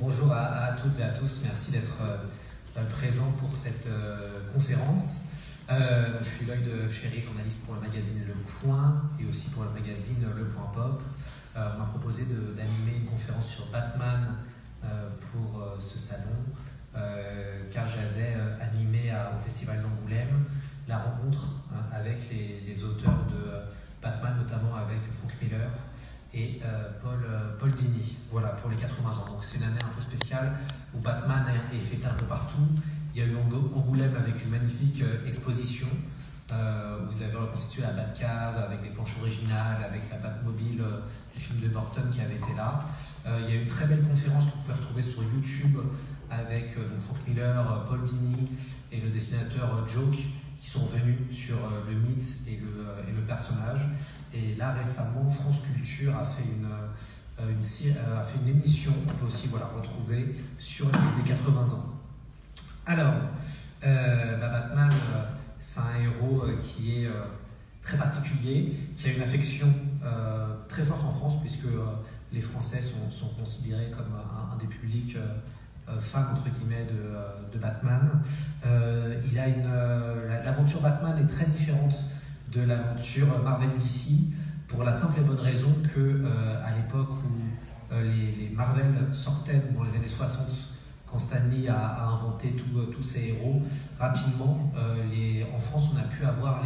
bonjour à toutes et à tous, merci d'être présents pour cette conférence. Je suis Lloyd Chéry, journaliste pour le magazine Le Point et aussi pour le magazine Le Point Pop. On m'a proposé d'animer une conférence sur Batman pour ce salon, car j'avais animé au Festival d'Angoulême la rencontre avec les auteurs de Batman, notamment avec Frank Miller et Paul Dini, voilà, pour les 80 ans. Donc c'est une année un peu spéciale où Batman est fêté un peu partout. Il y a eu Angoulême avec une magnifique exposition où vous avez reconstitué la Batcave avec des planches originales, avec la Batmobile du film de Burton qui avait été là. Il y a eu une très belle conférence que vous pouvez retrouver sur YouTube avec Frank Miller, Paul Dini et le dessinateur Joke, qui sont venus sur le mythe et le personnage. Et là, récemment, France Culture a fait une émission qu'on peut aussi retrouver sur les 80 ans. Alors, Batman, c'est un héros qui est très particulier, qui a une affection très forte en France, puisque les Français sont considérés comme un des publics fan entre guillemets de Batman. L'aventure Batman est très différente de l'aventure Marvel DC pour la simple et bonne raison que à l'époque où les Marvel sortaient dans les années 60, quand Stan Lee a inventé tous ces héros, rapidement en France on a pu avoir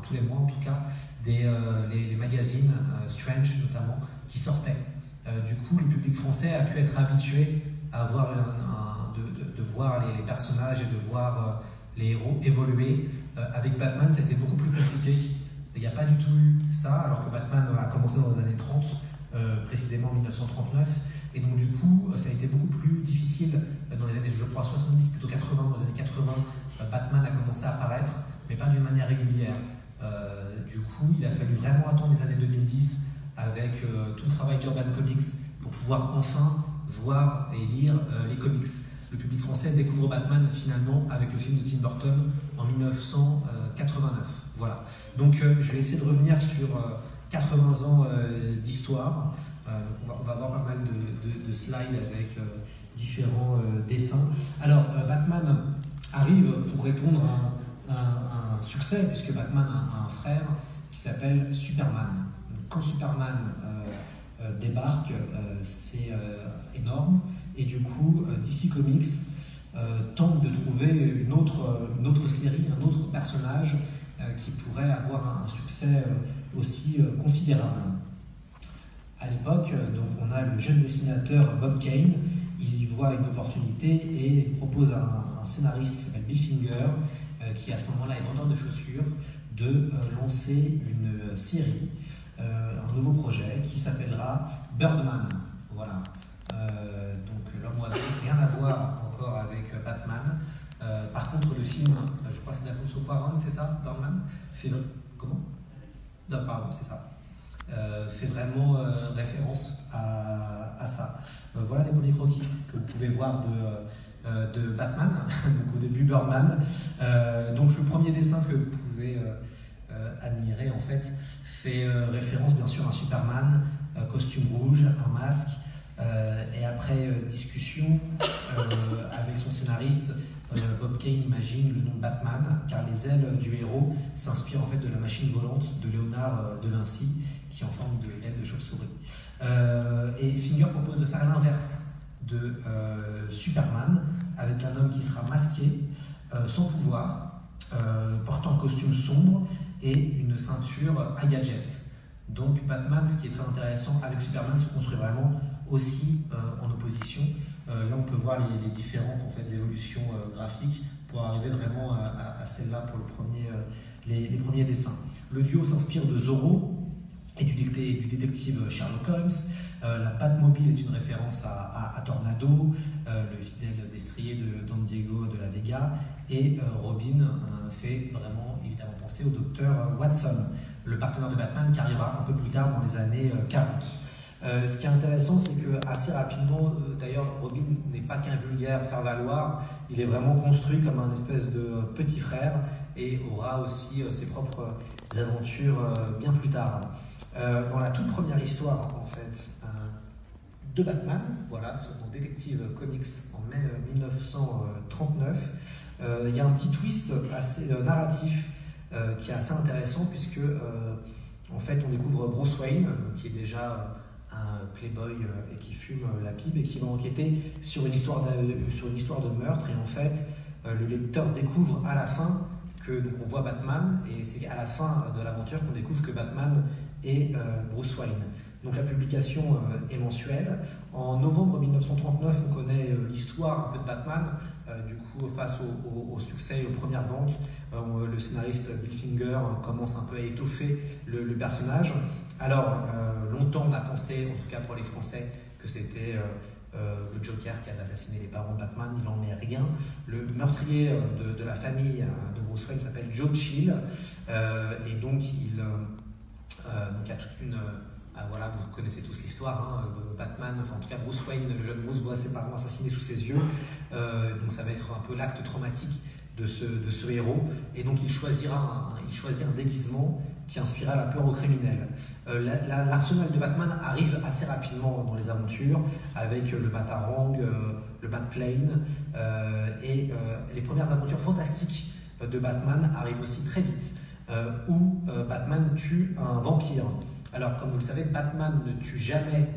tous les mois en tout cas les magazines Strange notamment qui sortaient. Du coup, le public français a pu être habitué à voir de voir les personnages et de voir les héros évoluer. Avec Batman, ça a été beaucoup plus compliqué. Il n'y a pas du tout eu ça, alors que Batman a commencé dans les années 30, précisément en 1939. Et donc, du coup, ça a été beaucoup plus difficile dans les années, je crois, 70, plutôt 80. Dans les années 80, Batman a commencé à apparaître, mais pas d'une manière régulière. Du coup, il a fallu vraiment attendre les années 2010 avec tout le travail d'Urban Comics pour pouvoir enfin voir et lire les comics. Le public français découvre Batman finalement avec le film de Tim Burton en 1989. Voilà. Donc je vais essayer de revenir sur 80 ans d'histoire. On va voir pas mal de slides avec différents dessins. Alors Batman arrive pour répondre à un succès, puisque Batman a un frère qui s'appelle Superman. Quand Superman débarque, c'est énorme, et du coup DC Comics tente de trouver une autre série, un autre personnage qui pourrait avoir un succès aussi considérable. À l'époque, donc on a le jeune dessinateur Bob Kane, il y voit une opportunité et il propose à un scénariste qui s'appelle Bill Finger, qui à ce moment-là est vendeur de chaussures, de lancer une série, un nouveau projet qui s'appellera Birdman. Voilà. Donc l'homme oiseau, rien à voir encore avec Batman. Par contre, le film, je crois que c'est d'Alfonso Cuarón, c'est ça, Birdman, comment? Non, pardon, c'est ça. Fait vraiment référence à ça. Voilà les premiers croquis que vous pouvez voir de Batman, donc au début Birdman. Donc le premier dessin que vous pouvez admirer en fait fait référence bien sûr à Superman, costume rouge, un masque, et après discussion avec son scénariste, Bob Kane imagine le nom de Batman car les ailes du héros s'inspirent en fait de la machine volante de Léonard de Vinci qui est en forme d'aile de chauve-souris. Et Finger propose de faire l'inverse de Superman avec un homme qui sera masqué, sans pouvoir, portant un costume sombre et une ceinture à gadget. Donc Batman, ce qui est très intéressant avec Superman, se construit vraiment aussi en opposition. Là on peut voir les différentes en fait, évolutions graphiques pour arriver vraiment à celle-là pour les premiers dessins. Le duo s'inspire de Zorro et du détective Sherlock Holmes. La Batmobile est une référence à Tornado, le fidèle destrier de Don Diego de la Vega, et Robin fait vraiment évidemment penser au docteur Watson, le partenaire de Batman qui arrivera un peu plus tard dans les années 40. Ce qui est intéressant, c'est que assez rapidement, d'ailleurs, Robin n'est pas qu'un vulgaire faire-valoir, il est vraiment construit comme un espèce de petit frère et aura aussi ses propres aventures bien plus tard. Dans la toute première histoire, en fait, de Batman, voilà, dans Detective Comics en mai 1939. Il y a un petit twist assez narratif qui est assez intéressant puisque en fait on découvre Bruce Wayne qui est déjà un playboy et qui fume la pipe et qui va enquêter sur une histoire de meurtre, et en fait le lecteur découvre à la fin que donc on voit Batman, et c'est à la fin de l'aventure qu'on découvre que Batman est Bruce Wayne. Donc la publication est mensuelle. En novembre 1939, on connaît l'histoire un peu de Batman. Du coup, face au succès et aux premières ventes, le scénariste Bill Finger commence un peu à étoffer le personnage. Alors, longtemps on a pensé, en tout cas pour les Français, que c'était le Joker qui avait assassiné les parents de Batman. Il n'en est rien. Le meurtrier de la famille de Bruce Wayne s'appelle Joe Chill, et donc il y a toute une... voilà, vous connaissez tous l'histoire, Batman, enfin en tout cas Bruce Wayne, le jeune Bruce, voit ses parents assassinés sous ses yeux, donc ça va être un peu l'acte traumatique de ce héros, et donc il choisit un déguisement qui inspirera la peur aux criminels. L'arsenal de Batman arrive assez rapidement dans les aventures, avec le Batarang, le Batplane, et les premières aventures fantastiques de Batman arrivent aussi très vite, où Batman tue un vampire. Alors, comme vous le savez, Batman ne tue jamais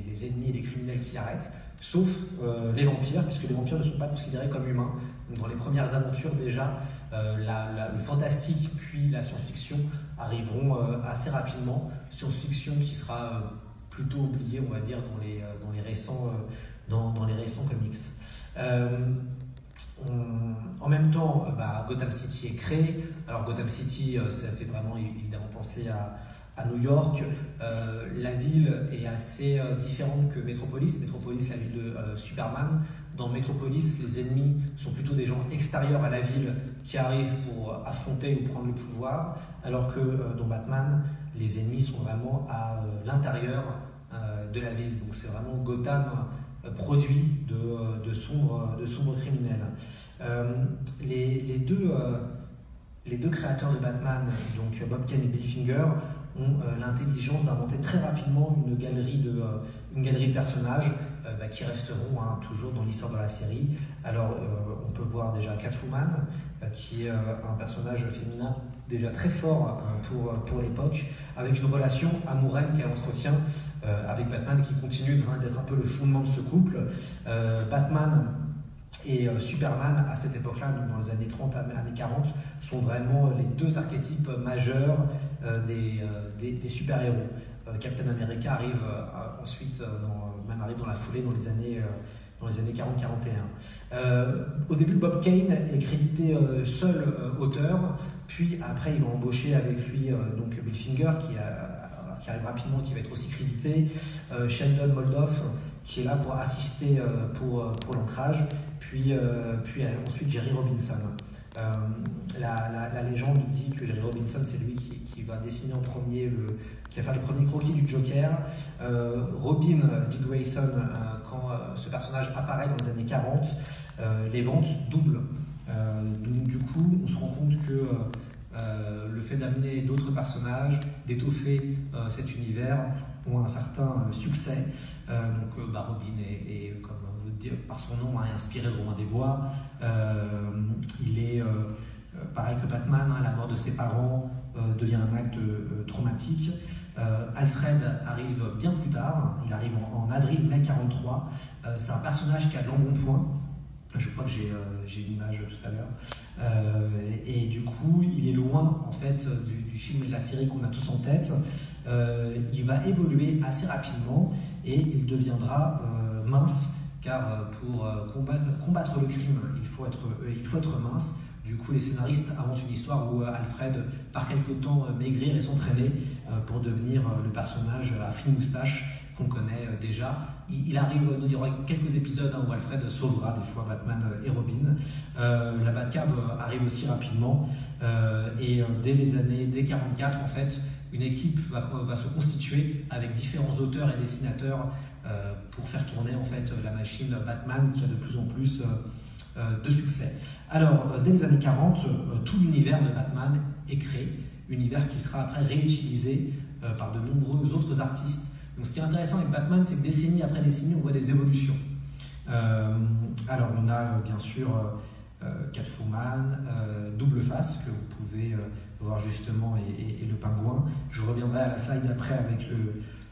les ennemis et les criminels qui l'arrêtent, sauf les vampires, puisque les vampires ne sont pas considérés comme humains. Donc, dans les premières aventures, déjà, le fantastique puis la science-fiction arriveront assez rapidement. Science-fiction qui sera plutôt oubliée, on va dire, dans les récents comics. En même temps, Gotham City est créé. Alors Gotham City, ça fait vraiment évidemment penser à New York. La ville est assez différente que Metropolis. Metropolis, la ville de Superman. Dans Metropolis, les ennemis sont plutôt des gens extérieurs à la ville qui arrivent pour affronter ou prendre le pouvoir, alors que dans Batman, les ennemis sont vraiment à l'intérieur de la ville. Donc c'est vraiment Gotham produit de sombres criminels. Les deux créateurs de Batman, donc Bob Kane et Bill Finger, ont l'intelligence d'inventer très rapidement une galerie de personnages qui resteront toujours dans l'histoire de la série. Alors on peut voir déjà Catwoman, qui est un personnage féminin déjà très fort pour l'époque, avec une relation amoureuse qu'elle entretient avec Batman, qui continue d'être un peu le fondement de ce couple. Batman et Superman, à cette époque-là, dans les années 30, années 40, sont vraiment les deux archétypes majeurs des super-héros. Captain America arrive ensuite, arrive dans la foulée dans les années 40-41. Au début, Bob Kane est crédité seul auteur, puis après il va embaucher avec lui donc Bill Finger qui arrive rapidement, qui va être aussi crédité, Sheldon Moldoff qui est là pour assister pour l'ancrage, puis ensuite Jerry Robinson. La légende dit que Jerry Robinson, c'est lui qui va dessiner en premier, qui va faire les premiers croquis du Joker. Robin, Dick Grayson, quand ce personnage apparaît dans les années 40, les ventes doublent. Donc, du coup, on se rend compte que le fait d'amener d'autres personnages, d'étoffer cet univers, ont un certain succès. Robin est comme par son nom, inspiré de Robin des Bois. Il est pareil que Batman, la mort de ses parents devient un acte traumatique. Alfred arrive bien plus tard, il arrive en avril-mai 43. C'est un personnage qui a de l'embonpoint. Je crois que j'ai l'image tout à l'heure. Et du coup, il est loin en fait du film et de la série qu'on a tous en tête. Il va évoluer assez rapidement et il deviendra mince, car pour combattre le crime, il faut être mince. Du coup, les scénaristes inventent une histoire où Alfred part quelque temps maigrir et s'entraîner pour devenir le personnage à fine moustache qu'on connaît déjà. Il y aura quelques épisodes où Alfred sauvera des fois Batman et Robin. La Batcave arrive aussi rapidement et dès 44 en fait, une équipe va se constituer avec différents auteurs et dessinateurs pour faire tourner en fait la machine Batman qui a de plus en plus de succès. Alors, dès les années 40, tout l'univers de Batman est créé, univers qui sera après réutilisé par de nombreux autres artistes Donc ce qui est intéressant avec Batman, c'est que décennie après décennie, on voit des évolutions. Alors on a bien sûr Catwoman, Double Face, que vous pouvez voir justement, et le Pingouin. Je reviendrai à la slide après avec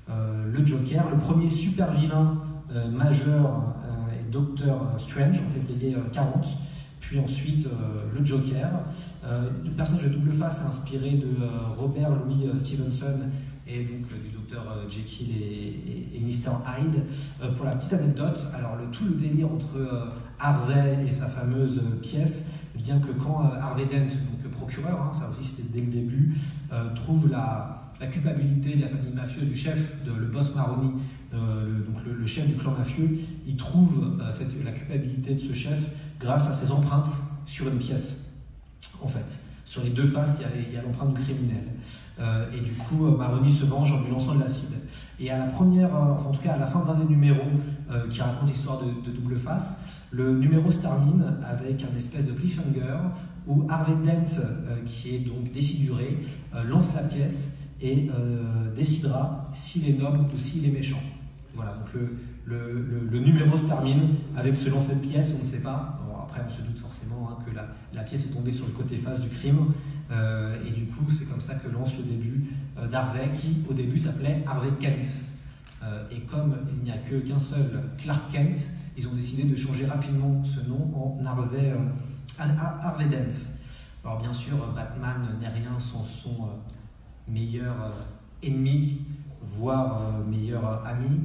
le Joker. Le premier super vilain majeur est Doctor Strange en février 40. Puis ensuite le Joker. Le personnage de Double Face est inspiré de Robert Louis Stevenson et donc du docteur Jekyll et Mr Hyde. Pour la petite anecdote, alors tout le délire entre Harvey et sa fameuse pièce vient que quand Harvey Dent, donc procureur, hein, ça aussi c'était dès le début, trouve la culpabilité de la famille mafieuse du chef, le boss Maroni, donc le chef du clan mafieux, il trouve la culpabilité de ce chef grâce à ses empreintes sur une pièce, en fait. Sur les deux faces, il y a l'empreinte du criminel. Et du coup, Maroni se venge en lui lançant de l'acide. Et à la première, enfin, en tout cas à la fin d'un des numéros qui raconte l'histoire de Double Face, le numéro se termine avec un espèce de cliffhanger où Harvey Dent, qui est donc défiguré, lance la pièce et décidera s'il est noble ou s'il est méchant. Voilà, donc le numéro se termine avec ce lancer de pièce, on ne sait pas. Bon, après, on se doute forcément hein, que la pièce est tombée sur le côté face du crime. Et du coup, c'est comme ça que lance le début d'Harvey, qui au début s'appelait Harvey Kent. Et comme il n'y a qu'un seul Clark Kent, ils ont décidé de changer rapidement ce nom en Harvey Dent. Alors bien sûr, Batman n'est rien sans son meilleur ennemi, voire meilleur ami,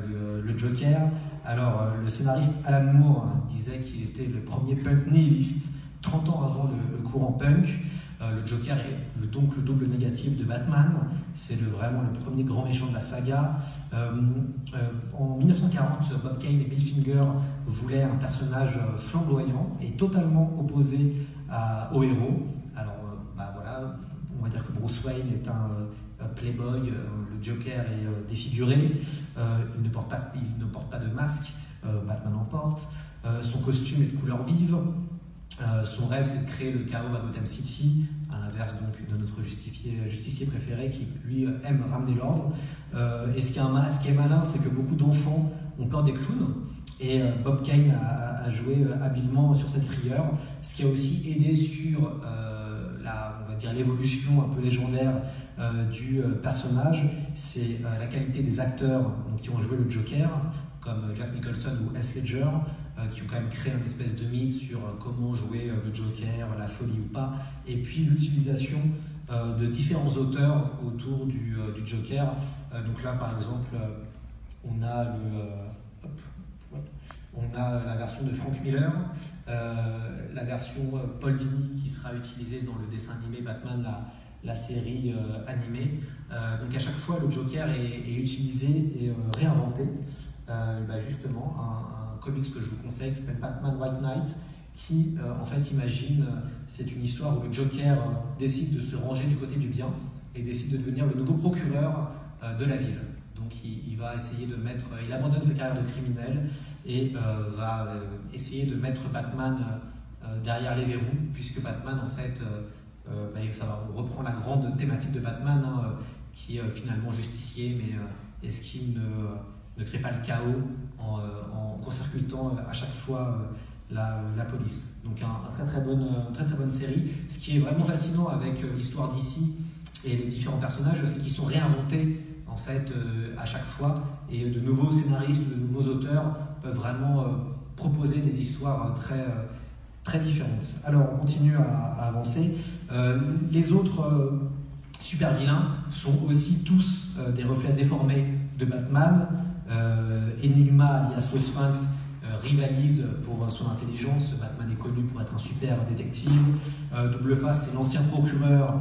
le Joker. Alors, le scénariste Alan Moore disait qu'il était le premier punk nihiliste 30 ans avant le courant punk. Le Joker est donc le double négatif de Batman. C'est vraiment le premier grand méchant de la saga. En 1940, Bob Kane et Bill Finger voulaient un personnage flamboyant et totalement opposé au héros. Alors, voilà, on va dire que Bruce Wayne est un playboy, le Joker est défiguré, il ne porte pas de masque, Batman en porte, son costume est de couleur vive, son rêve c'est de créer le chaos à Gotham City, à l'inverse donc de notre justicier préféré qui lui aime ramener l'ordre. Et ce qui est malin, c'est que beaucoup d'enfants ont peur des clowns, et Bob Kane a joué habilement sur cette frayeur, ce qui a aussi aidé sur on va dire l'évolution un peu légendaire du personnage. C'est la qualité des acteurs donc, qui ont joué le Joker, comme Jack Nicholson ou Heath Ledger, qui ont quand même créé une espèce de mythe sur comment jouer le Joker, la folie ou pas, et puis l'utilisation de différents auteurs autour du Joker. Donc là, par exemple, on a la version de Frank Miller, la version Paul Dini qui sera utilisée dans le dessin animé Batman, la série animée. Donc à chaque fois, le Joker est utilisé et réinventé. Justement, un comics que je vous conseille qui s'appelle Batman White Knight, qui en fait imagine, c'est une histoire où le Joker décide de se ranger du côté du bien et décide de devenir le nouveau procureur de la ville. Donc il va essayer il abandonne sa carrière de criminel et va essayer de mettre Batman derrière les verrous, puisque Batman en fait, on reprend la grande thématique de Batman, qui est finalement justicier, mais est-ce qu'il ne crée pas le chaos en court-circuitant à chaque fois la police. Donc une très très bonne série. Ce qui est vraiment fascinant avec l'histoire d'ici et les différents personnages, c'est qu'ils sont réinventés en fait à chaque fois, et de nouveaux scénaristes, de nouveaux auteurs peuvent vraiment proposer des histoires très, très différentes. Alors on continue à avancer. Les autres super vilains sont aussi tous des reflets déformés de Batman. Enigma alias le Sphinx rivalise pour son intelligence. Batman est connu pour être un super détective. Double Face, c'est l'ancien procureur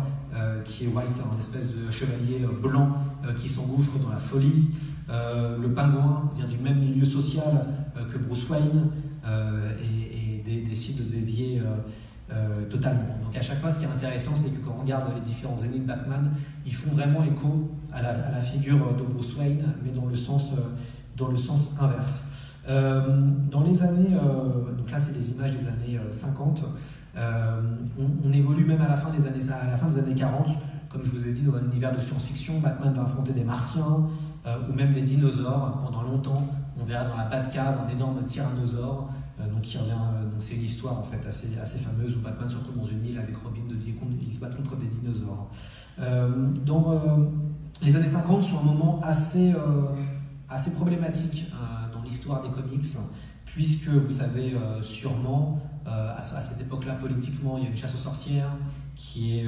qui est White, un espèce de chevalier blanc qui s'engouffre dans la folie. Le Pingouin vient du même milieu social que Bruce Wayne et décide de dévier totalement. Donc à chaque fois, ce qui est intéressant, c'est que quand on regarde les différents ennemis de Batman, ils font vraiment écho à la figure de Bruce Wayne, mais dans le sens inverse. Dans les années, donc là c'est des images des années 50, on évolue même à la fin des années 40, comme je vous ai dit, dans un univers de science-fiction. Batman va affronter des martiens, ou même des dinosaures. Pendant longtemps, on verra dans la Batcave un énorme tyrannosaure, donc c'est une histoire en fait assez fameuse où Batman se retrouve dans une île avec Robin, ils se battent contre des dinosaures. Les années 50 sont un moment assez problématique dans l'histoire des comics, puisque vous savez sûrement, à cette époque-là, politiquement, il y a une chasse aux sorcières qui est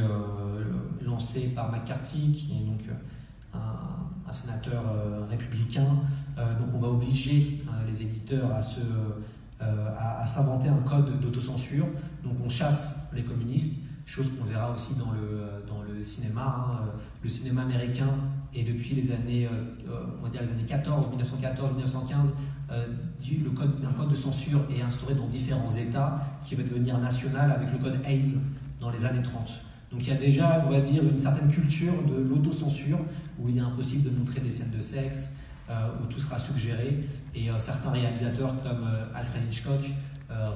lancée par McCarthy, qui est donc un sénateur républicain. Donc on va obliger les éditeurs à s'inventer un code d'autocensure. Donc on chasse les communistes, chose qu'on verra aussi dans le cinéma. Le cinéma américain est depuis les années, on va dire les années 1914-1915, un code de censure est instauré dans différents États qui va devenir national avec le code Hays dans les années 30. Donc il y a déjà, on va dire, une certaine culture de l'autocensure où il est impossible de montrer des scènes de sexe, où tout sera suggéré. Et certains réalisateurs comme Alfred Hitchcock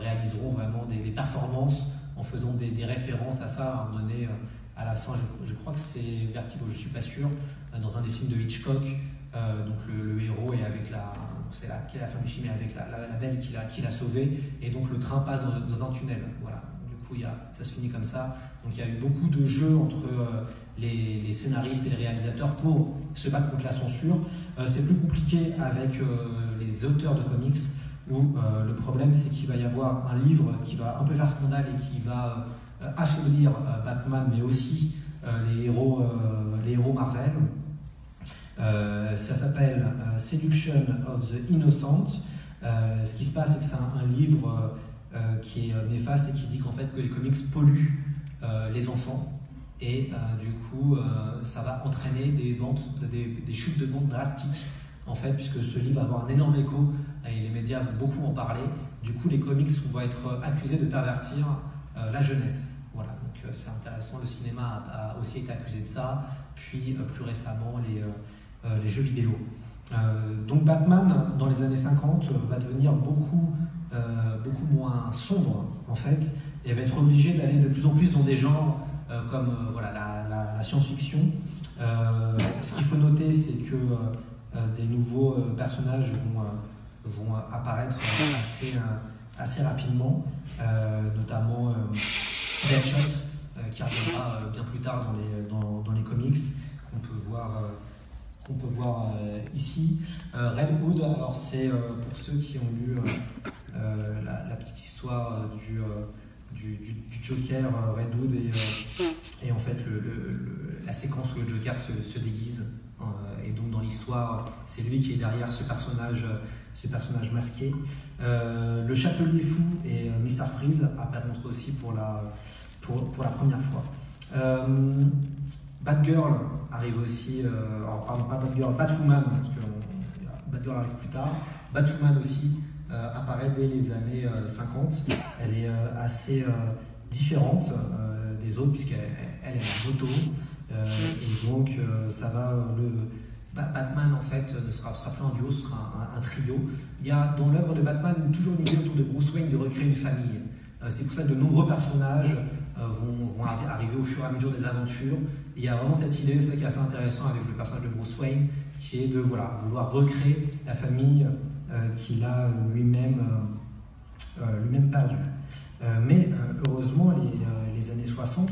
réaliseront vraiment des performances en faisant des références à ça. À un moment donné, à la fin, je crois que c'est Vertigo, je ne suis pas sûr, dans un des films de Hitchcock, donc le héros est avec c'est la fin du film, est avec la belle qui l'a sauvé, et donc le train passe dans un tunnel. Voilà. Du coup, ça se finit comme ça. Donc il y a eu beaucoup de jeux entre les scénaristes et les réalisateurs pour se battre contre la censure. C'est plus compliqué avec les auteurs de comics, où le problème c'est qu'il va y avoir un livre qui va un peu faire scandale et qui va affaiblir Batman, mais aussi les héros Marvel. Ça s'appelle Seduction of the Innocent. Ce qui se passe, c'est que c'est un livre qui est néfaste et qui dit qu'en fait que les comics polluent les enfants, et du coup ça va entraîner des chutes de ventes drastiques, en fait, puisque ce livre va avoir un énorme écho et les médias vont beaucoup en parler. Du coup les comics vont être accusés de pervertir la jeunesse. Voilà, donc c'est intéressant. Le cinéma a aussi été accusé de ça, puis plus récemment les jeux vidéo. Donc Batman, dans les années 50, va devenir beaucoup moins sombre, en fait, et va être obligé d'aller de plus en plus dans des genres comme la science-fiction. Ce qu'il faut noter, c'est que des nouveaux personnages vont apparaître assez rapidement, notamment Deadshot, qui reviendra bien plus tard dans les comics, qu'on peut voir ici. Red Hood, alors c'est pour ceux qui ont lu la petite histoire du Joker, Red Hood, et en fait la séquence où le Joker se déguise, et donc dans l'histoire c'est lui qui est derrière ce personnage masqué. Le Chapelier Fou et Mr. Freeze apparaîtront aussi pour la première fois. Batgirl arrive aussi, alors pardon, pas Batgirl, Batwoman, parce que Batgirl arrive plus tard. Batwoman aussi apparaît dès les années 50. Elle est assez différente des autres, puisqu'elle est en moto, et donc ça va. Batman, en fait, ne sera plus un duo, ce sera un trio. Il y a dans l'œuvre de Batman toujours une idée autour de Bruce Wayne de recréer une famille. C'est pour ça que de nombreux personnages vont arriver au fur et à mesure des aventures. Et il y a vraiment cette idée, c'est ça qui est assez intéressant avec le personnage de Bruce Wayne, qui est de vouloir recréer la famille qu'il a lui-même perdue. Mais heureusement, les années 60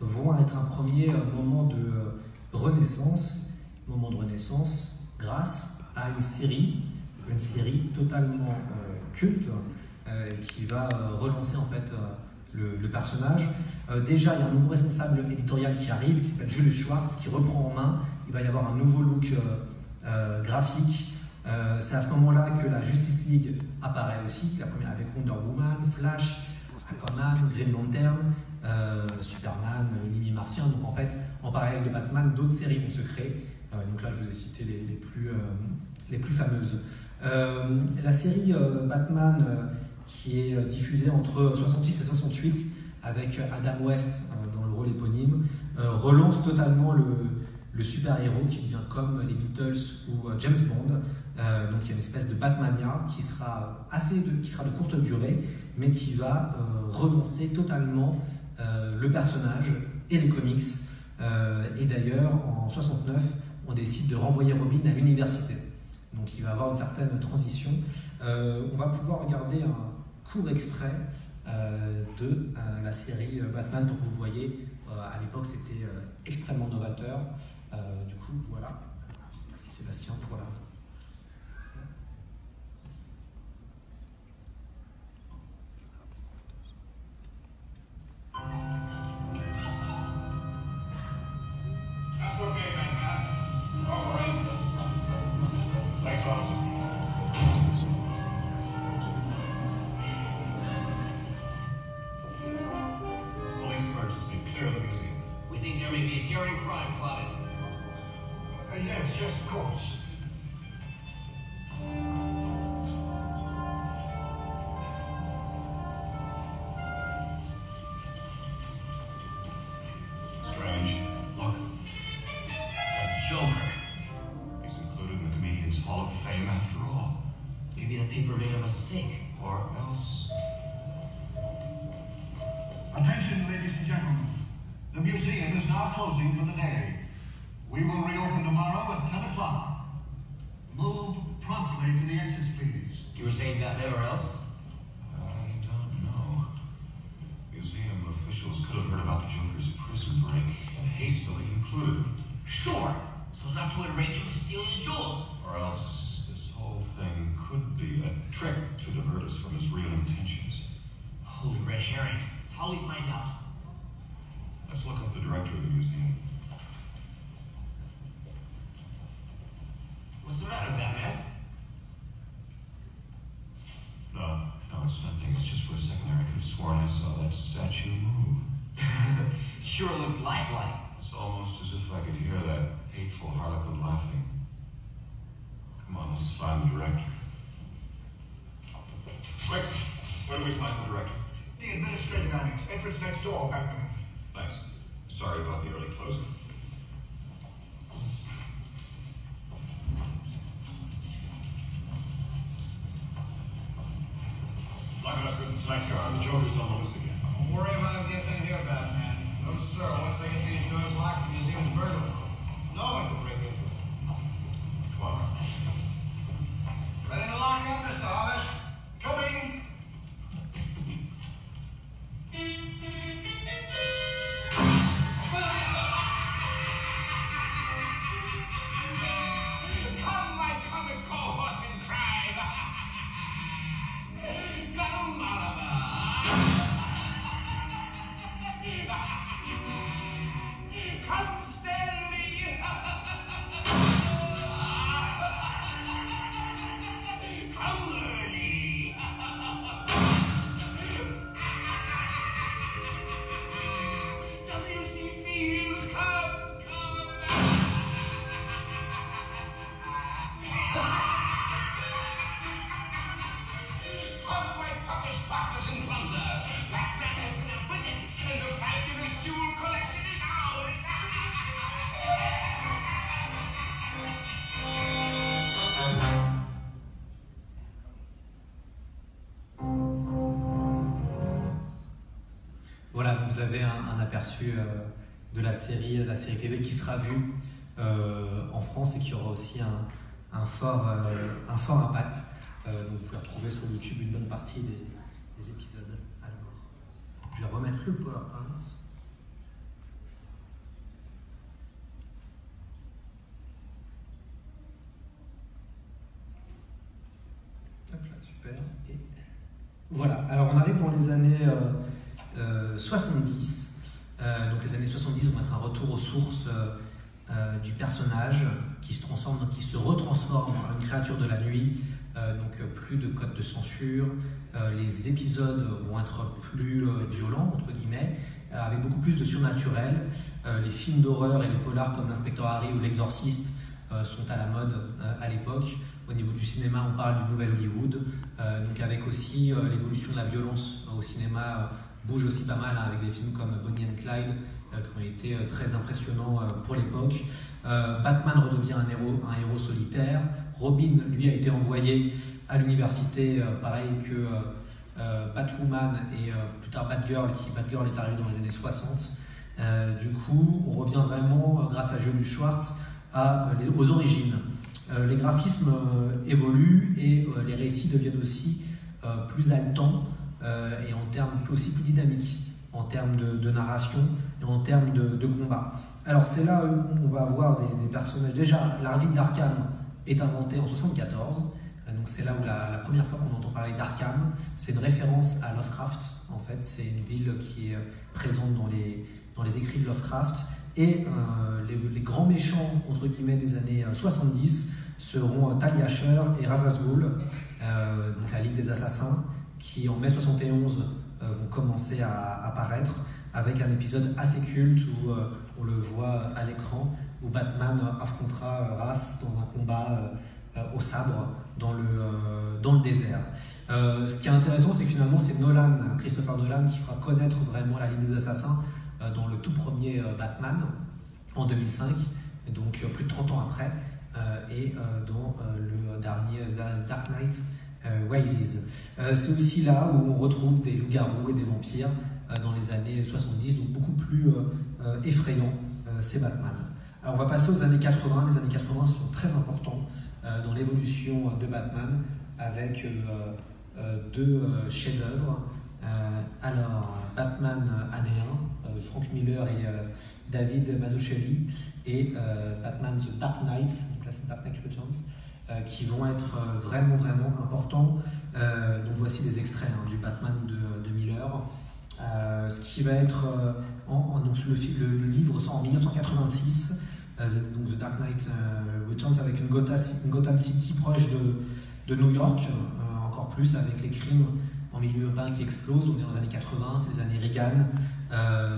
vont être un premier moment de renaissance grâce à une série totalement culte qui va relancer en fait le personnage. Déjà, il y a un nouveau responsable éditorial qui arrive, qui s'appelle Julius Schwartz, qui reprend en main. Il va y avoir un nouveau look graphique. C'est à ce moment-là que la Justice League apparaît aussi, la première avec Wonder Woman, Flash, Aquaman, Green Lantern, Superman, l'ennemi martien. Donc en fait, en parallèle de Batman, d'autres séries vont se créer. Donc là, je vous ai cité les plus fameuses. La série Batman, qui est diffusée entre 66 et 68, avec Adam West dans le rôle éponyme, relance totalement le super-héros qui devient comme les Beatles ou James Bond. Donc il y a une espèce de Batmania qui sera de courte durée, mais qui va relancer totalement le personnage et les comics. Et d'ailleurs, en 69, on décide de renvoyer Robin à l'université. Donc il va y avoir une certaine transition. On va pouvoir regarder un court extrait de la série Batman pour que vous voyez, à l'époque c'était extrêmement novateur. Du coup, voilà. Merci Sébastien pour la... That's okay, Batman. All right. Thanks, officer. Police emergency. Clear the museum. We think there may be a daring crime plotted. Yes, of course. Strange. Look. The Joker. He's included in the Comedians Hall of Fame after all. Maybe the paper made a mistake. Or else... Attention, ladies and gentlemen. The museum is now closing for the day. We will reopen tomorrow at 10 o'clock. Move promptly to the exits, please. You were saying Batman or else? I don't know. Museum officials could have heard about the Joker's prison break and hastily included him. Sure. So as not to enrage him to stealing the jewels. Or else this whole thing could be a trick to divert us from his real intentions. Holy red herring. How'll we find out? Let's look up the director of the museum. What's the matter, Batman? No, it's nothing. It's just for a second there I could have sworn I saw that statue move. Sure looks lifelike. It's almost as if I could hear that hateful harlequin laughing. Come on, let's find the director. Quick! Where do we find the director? The administrative annex. Entrance next door, Batman. Thanks. Sorry about the early closing. Lock it up good and tight, Gar. The Joker's on the loose again. Don't worry about him getting in here, Batman. No, sir. Once they get these doors locked, the museum's burglary. No one can break into it. Come on. Ready to lock up, Mr. Harvest? Coming! Come, my comic cohorts in crime! Come, Oliver! Come, Stanley! Come, Ernie! W.C. Fields, come! Come, my puppet sparklers and thunder! Batman has been acquitted, and the fabulous jewel collection is ours! Voilà, vous avez un aperçu de la série TV qui sera vue en France et qui aura aussi un fort impact. Donc vous pouvez retrouver sur YouTube une bonne partie des épisodes. Alors, je vais remettre le PowerPoint. Hop là, super. Et voilà, alors on arrive dans les années 70. Donc les années 70 vont être un retour aux sources du personnage qui se retransforme en une créature de la nuit. Donc plus de code de censure, les épisodes vont être plus violents entre guillemets, avec beaucoup plus de surnaturel. Les films d'horreur et les polars comme l'Inspecteur Harry ou l'Exorciste sont à la mode à l'époque. Au niveau du cinéma, on parle du nouvel Hollywood, donc avec aussi l'évolution de la violence au cinéma bouge aussi pas mal, hein, avec des films comme Bonnie and Clyde qui ont été très impressionnants pour l'époque. Batman redevient un héros solitaire. Robin, lui, a été envoyé à l'université, pareil que Batwoman et plus tard Batgirl est arrivé dans les années 60. Du coup, on revient vraiment, grâce à Julius Schwartz, aux origines. Les graphismes évoluent et les récits deviennent aussi plus haletants et en termes aussi plus dynamiques, en termes de narration et en termes de combat. Alors c'est là où on va avoir des personnages. Déjà, l'asile d'Arkham est inventé en 1974, donc c'est là où la première fois qu'on entend parler d'Arkham. C'est une référence à Lovecraft, en fait. C'est une ville qui est présente dans les écrits de Lovecraft. Et les grands méchants, entre guillemets, des années 70 seront Talia Shire et Ra's al Ghul, donc la Ligue des Assassins, qui en mai 71 vont commencer à apparaître avec un épisode assez culte où on le voit à l'écran, où Batman affrontera Ra's dans un combat au sabre dans le désert. Ce qui est intéressant, c'est que finalement c'est Christopher Nolan, qui fera connaître vraiment la Ligue des Assassins dans le tout premier Batman en 2005, donc plus de 30 ans après, et dans le dernier Dark Knight Rises. C'est aussi là où on retrouve des loups-garous et des vampires dans les années 70, donc beaucoup plus effrayant, c'est Batman. Alors on va passer aux années 80. Les années 80 sont très importants dans l'évolution de Batman, avec deux chefs-d'œuvre. Alors, Batman année 1, Frank Miller et David Mazzucchelli, et Batman The Dark Knight, donc là c'est Dark Knight Returns, qui vont être vraiment importants. Donc voici des extraits du Batman de Miller. Ce qui va être donc le livre sort en 1986, donc The Dark Knight Returns, avec une Gotham City proche de New York, encore plus avec les crimes en milieu urbain qui explosent. On est dans les années 80, c'est les années Reagan.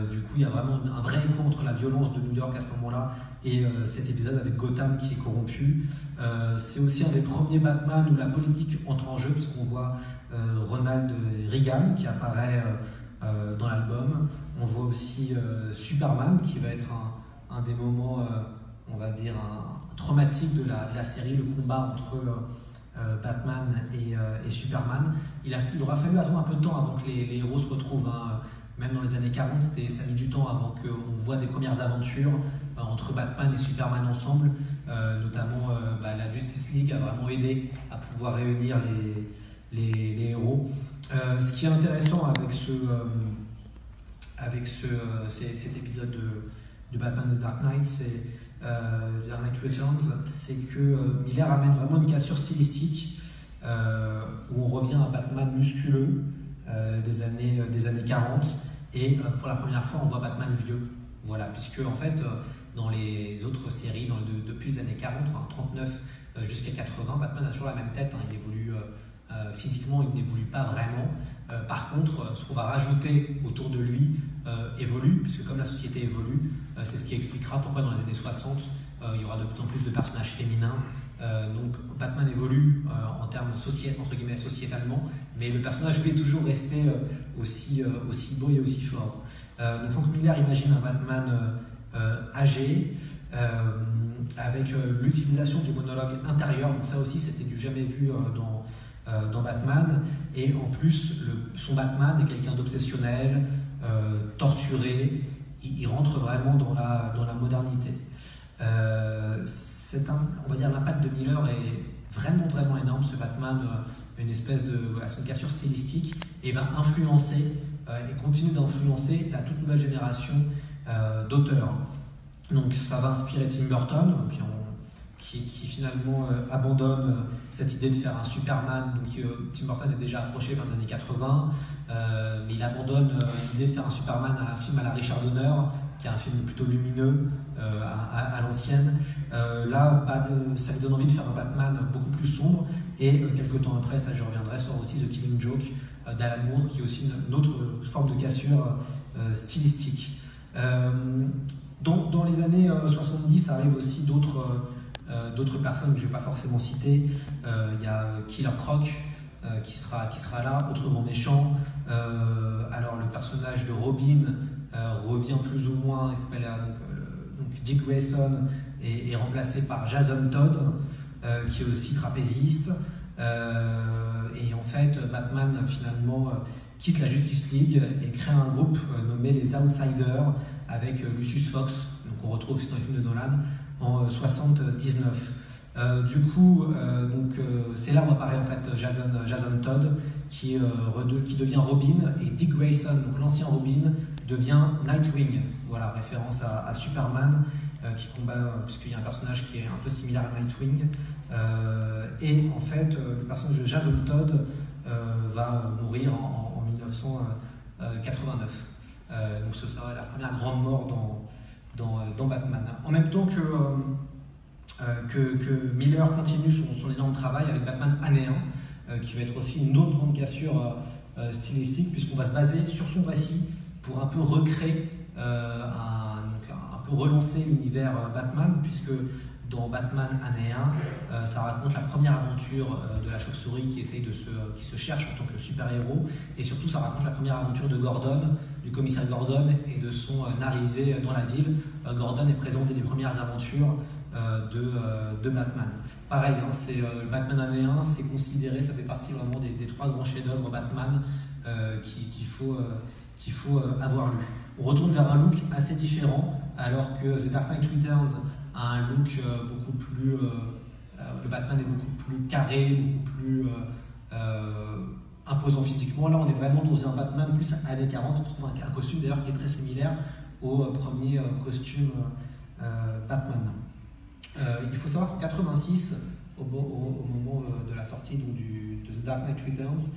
Du coup, il y a vraiment un vrai écho entre la violence de New York à ce moment-là et cet épisode avec Gotham qui est corrompu. C'est aussi un des premiers Batman où la politique entre en jeu, puisqu'on voit Ronald Reagan qui apparaît dans l'album. On voit aussi Superman, qui va être un des moments, on va dire, traumatiques de la série, le combat entre Batman et Superman. Il aura fallu attendre un peu de temps avant que les héros se retrouvent. Même dans les années 40, ça a mis du temps avant qu'on voit des premières aventures entre Batman et Superman ensemble. Notamment, la Justice League a vraiment aidé à pouvoir réunir les héros. Ce qui est intéressant avec cet épisode de Batman The Dark Knight, c'est Dark Knight Returns, c'est que Miller amène vraiment une cassure stylistique où on revient à Batman musculeux des années 40, et pour la première fois on voit Batman vieux. Voilà, puisque en fait dans les autres séries, depuis les années 40, enfin 39 jusqu'à 80, Batman a toujours la même tête, il évolue physiquement, il n'évolue pas vraiment. Par contre, ce qu'on va rajouter autour de lui évolue, puisque comme la société évolue, c'est ce qui expliquera pourquoi dans les années 60, il y aura de plus en plus de personnages féminins. Donc Batman évolue en termes entre guillemets sociétalement, mais le personnage lui est toujours resté aussi beau et aussi fort. Donc Frank Miller imagine un Batman âgé, avec l'utilisation du monologue intérieur. Donc ça aussi, c'était du jamais vu dans Batman, et en plus son Batman est quelqu'un d'obsessionnel, torturé. Il rentre vraiment dans la modernité. On va dire l'impact de Miller est vraiment énorme. Ce Batman, une espèce c'est une cassure stylistique, et va influencer et continue d'influencer la toute nouvelle génération d'auteurs. Donc ça va inspirer Tim Burton, qui finalement abandonne cette idée de faire un Superman. Donc Tim Burton est déjà approché vers les années 80, mais il abandonne l'idée de faire un Superman à un film à la Richard Donner, qui est un film plutôt lumineux à l'ancienne. Là, ça lui donne envie de faire un Batman beaucoup plus sombre, et quelques temps après, ça je reviendrai, sort aussi The Killing Joke d'Alan Moore, qui est aussi une autre forme de cassure stylistique. Dans les années 70, arrivent aussi d'autres personnes que je ne vais pas forcément citer. Il y a Killer Croc qui sera là, autre grand méchant. Alors le personnage de Robin revient plus ou moins, il s'appelle donc Dick Grayson, est remplacé par Jason Todd, qui est aussi trapéziste. Et en fait, Batman finalement quitte la Justice League et crée un groupe nommé les Outsiders, avec Lucius Fox, donc on retrouve aussi dans les films de Nolan, en 79. Du coup, c'est là où apparaît en fait Jason Todd qui devient Robin, et Dick Grayson, donc l'ancien Robin, devient Nightwing. Voilà, référence à Superman qui combat, puisqu'il y a un personnage qui est un peu similaire à Nightwing. Et en fait, le personnage de Jason Todd va mourir en 1989. Donc ce sera la première grande mort dans Batman. En même temps que Miller continue son énorme travail avec Batman année 1, qui va être aussi une autre grande cassure stylistique, puisqu'on va se baser sur son récit pour un peu recréer, un peu relancer l'univers Batman, puisque dans Batman année 1, ça raconte la première aventure de la chauve-souris qui se cherche en tant que super-héros, et surtout ça raconte la première aventure de Gordon, du commissaire Gordon, et de son arrivée dans la ville. Gordon est présent dès les premières aventures de Batman. Pareil, c'est Batman année 1, c'est considéré, ça fait partie vraiment des 3 grands chefs-d'œuvre Batman qu'il faut avoir lu. On retourne vers un look assez différent, alors que The Dark Knight Returns a un look beaucoup plus... le Batman est beaucoup plus carré, beaucoup plus imposant physiquement. Là, on est vraiment dans un Batman plus années 40. On trouve un costume d'ailleurs qui est très similaire au premier costume Batman. Il faut savoir qu'en 86, au moment de la sortie de The Dark Knight Returns,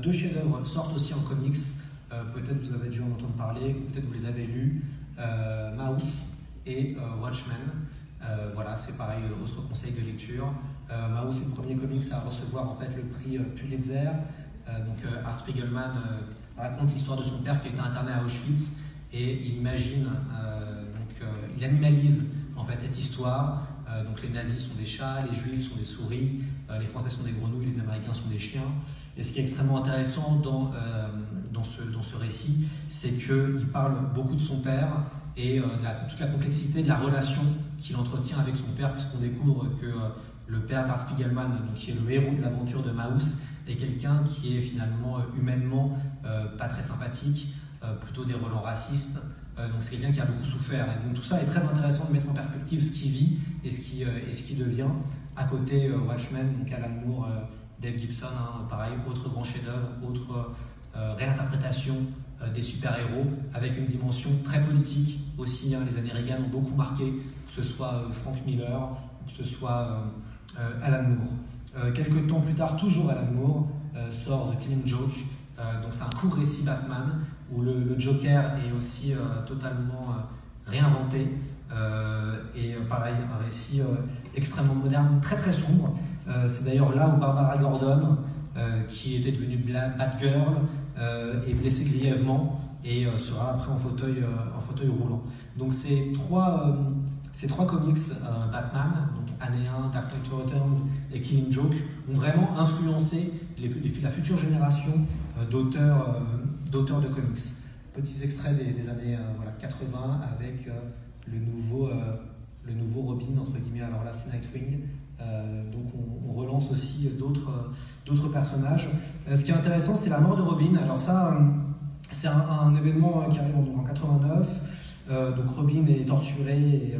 2 chefs-d'œuvre sortent aussi en comics. Peut-être vous avez dû en entendre parler, peut-être vous les avez lus. Mouse et Watchmen. Voilà, c'est pareil, autre conseil de lecture. Mouse est le premier comics à recevoir en fait le prix Pulitzer. Art Spiegelman raconte l'histoire de son père qui a été interné à Auschwitz, et il imagine, il animalise en fait cette histoire. Donc les nazis sont des chats, les juifs sont des souris, les français sont des grenouilles, les américains sont des chiens. Et ce qui est extrêmement intéressant dans ce récit, c'est qu'il parle beaucoup de son père et toute la complexité de la relation qu'il entretient avec son père, puisqu'on découvre que le père d'Art Spiegelman, qui est le héros de l'aventure de Mouse, est quelqu'un qui est finalement humainement pas très sympathique, plutôt des relents racistes. Donc c'est quelqu'un qui a beaucoup souffert. Et donc tout ça est très intéressant de mettre en perspective ce qu'il vit et ce qui devient. À côté, Watchmen, donc Alan Moore, Dave Gibson, pareil, autre grand chef-d'œuvre, autre réinterprétation des super-héros, avec une dimension très politique aussi. Les années Reagan ont beaucoup marqué, que ce soit Frank Miller, que ce soit Alan Moore. Quelques temps plus tard, toujours Alan Moore, sort The Killing Joke. Donc c'est un court récit Batman où le Joker est aussi totalement réinventé, et pareil, un récit extrêmement moderne, très très sombre. C'est d'ailleurs là où Barbara Gordon, qui était devenue Batgirl, est blessée grièvement et sera après en fauteuil roulant. Donc ces trois comics, Batman, donc année 1, Dark Knight Returns et Killing Joke, ont vraiment influencé la future génération d'auteurs de comics. Petits extraits des années 80 avec le nouveau Robin, entre guillemets. Alors là, c'est Nightwing. Donc on relance aussi d'autres personnages. Ce qui est intéressant, c'est la mort de Robin. Alors ça, c'est un événement qui arrive en 89. Donc Robin est torturé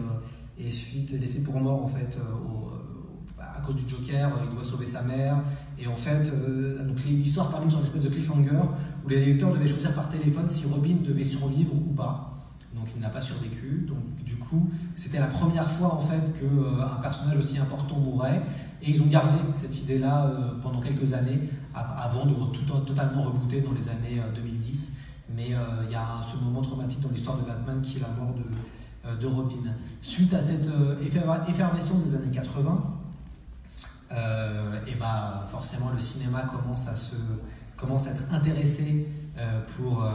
et ensuite laissé pour mort en fait à cause du Joker. Il doit sauver sa mère, et en fait donc l'histoire se termine sur une espèce de cliffhanger où les lecteurs devaient choisir par téléphone si Robin devait survivre ou pas. Donc il n'a pas survécu. Donc du coup, c'était la première fois en fait qu'un personnage aussi important mourait, et ils ont gardé cette idée-là pendant quelques années avant de totalement rebooter dans les années 2010. Mais il y a ce moment traumatique dans l'histoire de Batman qui est la mort de Robin. Suite à cette effervescence des années 80, et forcément le cinéma commence à être intéressé pour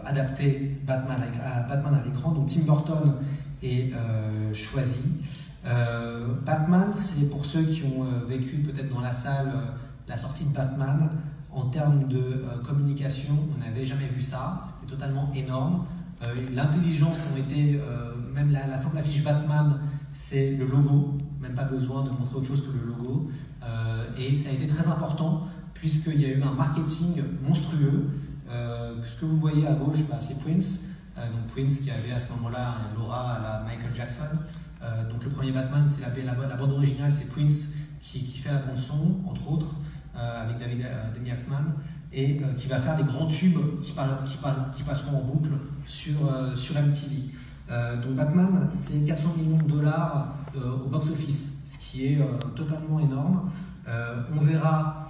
adapter Batman à l'écran. Donc Tim Burton est choisi. Batman, c'est pour ceux qui ont vécu peut-être dans la salle la sortie de Batman. En termes de communication, on n'avait jamais vu ça. C'était totalement énorme. L'intelligence ont été, même la simple affiche Batman, c'est le logo, même pas besoin de montrer autre chose que le logo. Et ça a été très important puisqu'il y a eu un marketing monstrueux. Ce que vous voyez à gauche, c'est Prince, donc Prince qui avait à ce moment-là un aura à la Michael Jackson. Donc le premier Batman, c'est la bande originale, c'est Prince qui fait la bande son, entre autres, avec Danny Elfman, et qui va faire des grands tubes qui passeront en boucle sur MTV. Donc Batman, c'est 400 millions de dollars au box-office, ce qui est totalement énorme. On verra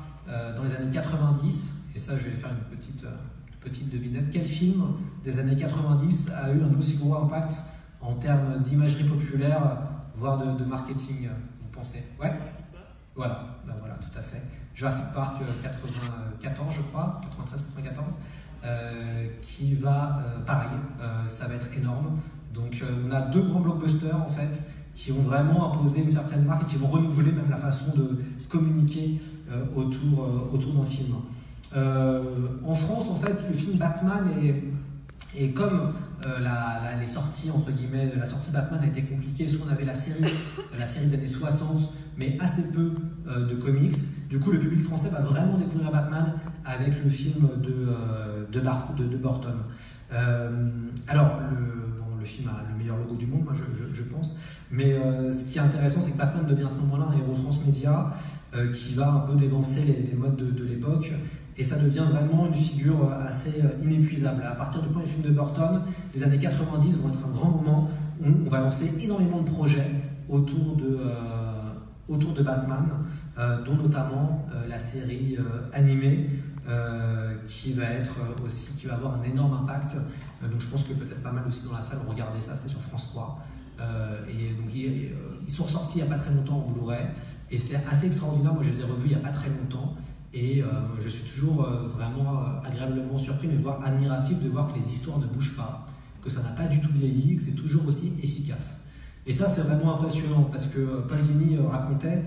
dans les années 90, et ça je vais faire une petite devinette, quel film des années 90 a eu un aussi gros impact en termes d'imagerie populaire, voire de marketing, vous pensez? Ouais. Voilà, ben voilà, tout à fait. Jurassic Park 94, je crois, 93-94, qui va, pareil, ça va être énorme. Donc on a deux grands blockbusters en fait qui ont vraiment imposé une certaine marque et qui vont renouveler même la façon de communiquer autour d'un film. En France, en fait, le film Batman est comme les sorties, entre guillemets, la sortie Batman a été compliquée. Soit on avait la série des années 60, mais assez peu de comics. Du coup, le public français va vraiment découvrir Batman avec le film de Burton. Alors, le film a le meilleur logo du monde, moi, je pense. Mais ce qui est intéressant, c'est que Batman devient à ce moment-là un héros transmédia qui va un peu dévancer les modes de l'époque. Et ça devient vraiment une figure assez inépuisable. À partir du premier film de Burton, les années 90 vont être un grand moment où on va lancer énormément de projets autour de Batman, dont notamment la série animée, qui va avoir un énorme impact. Donc je pense que peut-être pas mal aussi dans la salle ont regardé ça, c'était sur France 3. Et donc ils sont ressortis il n'y a pas très longtemps en Blu-ray, et c'est assez extraordinaire. Moi je les ai revus il n'y a pas très longtemps. Et je suis toujours vraiment agréablement surpris, mais voire admiratif de voir que les histoires ne bougent pas, que ça n'a pas du tout vieilli, que c'est toujours aussi efficace. Et ça, c'est vraiment impressionnant, parce que Paul Dini racontait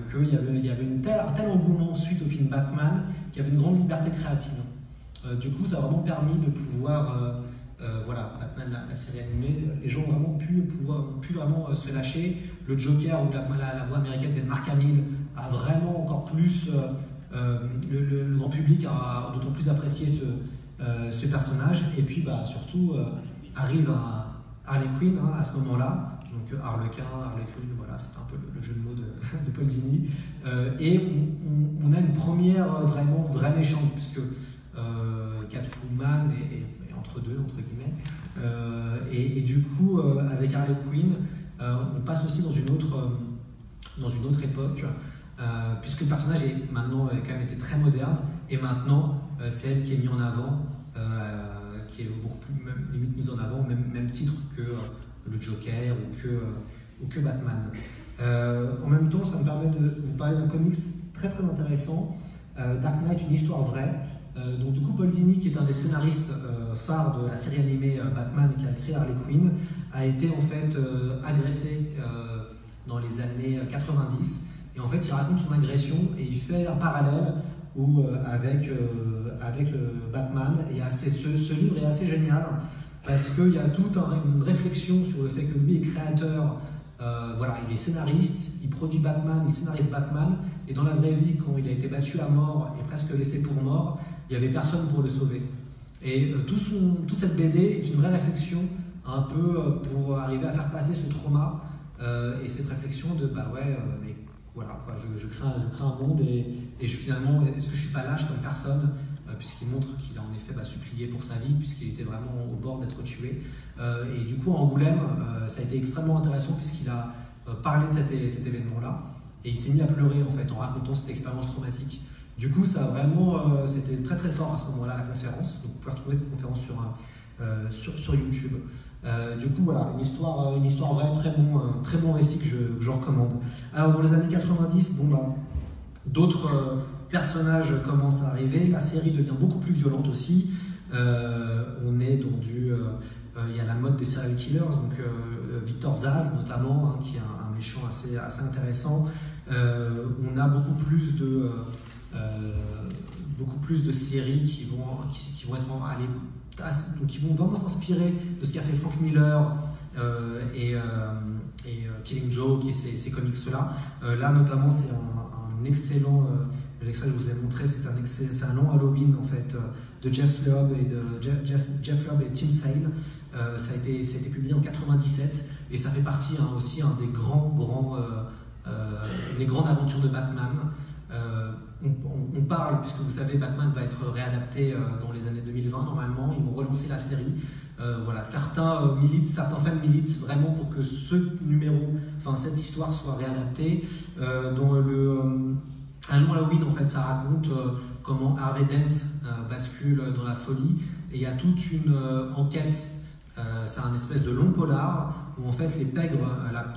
qu'il y avait un tel engouement suite au film Batman qu'il y avait une grande liberté créative. Du coup, ça a vraiment permis de pouvoir, Batman, la série animée, les gens ont vraiment pu vraiment se lâcher. Le Joker, où la voix américaine de Mark Hamill, a vraiment encore plus... le grand public a d'autant plus apprécié ce personnage. Et puis surtout arrive Harley Quinn à ce moment-là. Donc Harley Quinn, voilà, c'est un peu le jeu de mots de Paul Dini. Et on a une première vraie méchante, puisque Catwoman est entre deux, entre guillemets. Et du coup, avec Harley Quinn, on passe aussi dans une autre époque. Puisque le personnage est maintenant quand même été très moderne, et maintenant c'est elle qui est mise en avant, qui est beaucoup plus limite mise en avant, même titre que le Joker ou que Batman. En même temps, ça me permet de vous parler d'un comics très très intéressant, Dark Knight, une histoire vraie. Donc du coup, Paul Dini, qui est un des scénaristes phares de la série animée Batman et qui a créé Harley Quinn, a été en fait agressé dans les années 90. Et en fait, il raconte son agression et il fait un parallèle avec le Batman. Et ce livre est assez génial parce qu'il y a toute une réflexion sur le fait que lui est créateur. Il est scénariste, il produit Batman, il scénarise Batman. Et dans la vraie vie, quand il a été battu à mort et presque laissé pour mort, il n'y avait personne pour le sauver. Et toute cette BD est une vraie réflexion un peu pour arriver à faire passer ce trauma et cette réflexion de mais voilà, je crée un monde et finalement, est-ce que je suis pas lâche comme personne, puisqu'il montre qu'il a en effet supplié pour sa vie, puisqu'il était vraiment au bord d'être tué. Et du coup, à Angoulême, ça a été extrêmement intéressant, puisqu'il a parlé de cet événement-là, et il s'est mis à pleurer en fait en racontant cette expérience traumatique. Du coup, ça a vraiment, c'était très très fort à ce moment-là, la conférence. Donc, vous pouvez retrouver cette conférence sur YouTube. Du coup, voilà, une histoire vraie, très bon récit que je recommande. Alors, dans les années 90, d'autres personnages commencent à arriver. La série devient beaucoup plus violente aussi. On est dans il y a la mode des serial killers, donc Victor Zsasz notamment, qui est un méchant assez intéressant. On a beaucoup plus de séries qui vont être donc qui vont vraiment s'inspirer de ce qu'a fait Frank Miller et Killing Joke et ces comics-là. Là, notamment, c'est un excellent, l'extrait que je vous ai montré, c'est un long Halloween en fait, de Jeff Loeb et Tim Sale. Ça a été publié en 97 et ça fait partie aussi des les grandes aventures de Batman. On parle, puisque vous savez, Batman va être réadapté dans les années 2020 normalement, ils vont relancer la série. Voilà, certains fans militent vraiment pour que cette histoire soit réadaptée. Dans un long Halloween, en fait, ça raconte comment Harvey Dent bascule dans la folie, et il y a toute une enquête. C'est un espèce de long polar où en fait